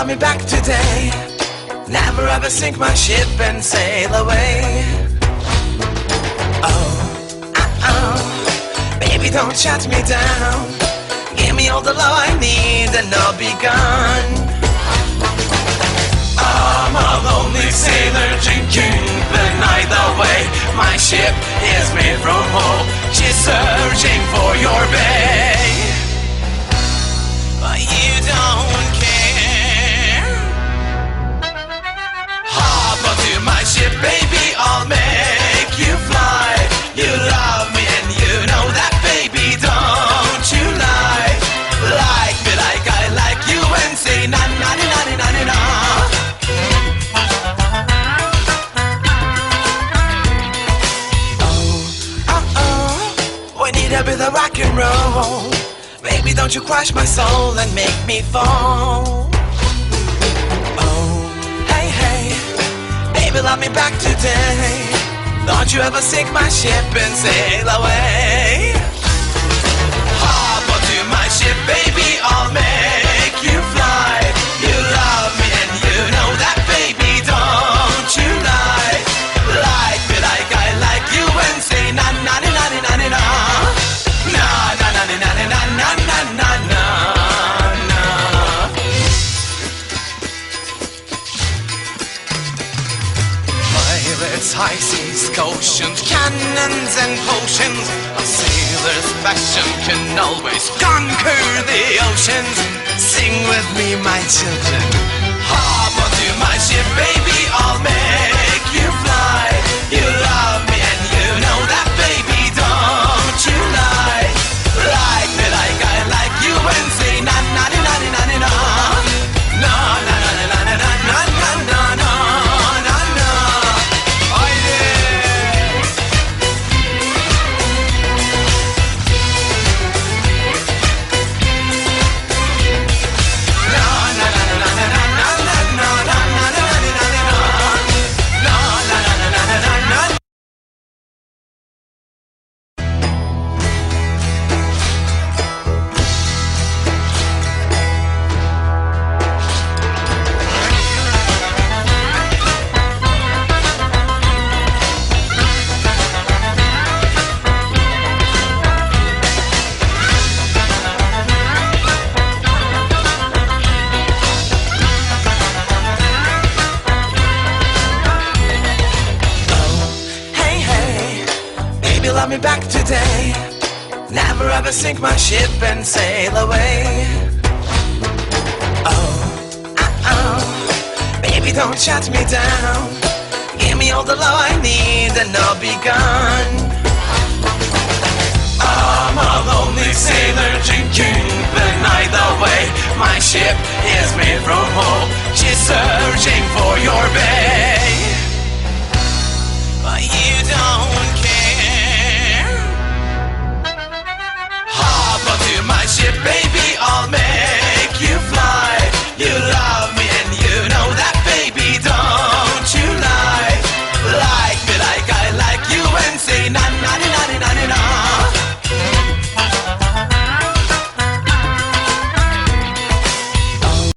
love me back today. Never ever sink my ship and sail away. Baby, don't shut me down. Give me all the love I need and I'll be gone. I'm a lonely sailor drinking the night away. My ship is made from hope. She's searching for your bay, but you don't care. Hop onto my ship, baby, I'll make you fly. You love me and you know that, baby, don't you lie. Like me like I like you and say na na na na na na na. We need a bit of rock and roll. Baby, don't you crush my soul and make me fall. Oh, hey, hey, baby, love me back today. Don't you ever sink my ship and sail away. Hop onto my ship, baby, I'll make you fly. You love me and you know that, baby, don't you lie. Like me like I like you and say na na na na na na na. Na na na na na na na na na na. Pirates, high seas, oceans, cannons and potions. A sailor's passion can always conquer the oceans. Sing with me, my children. Hop onto my ship, baby, I'll make you fly. You love me and you know that, baby, don't you lie. Like me like I like you and say na na na na na na na. Na na na na na na na na na na. Love me back today. Never ever sink my ship and sail away. Baby, don't shut me down. Give me all the love I need and I'll be gone. I'm a lonely sailor drinking the night away. My ship is made from hope. She's searching for your bay, but you don't care. My ship, baby, I'll make you fly.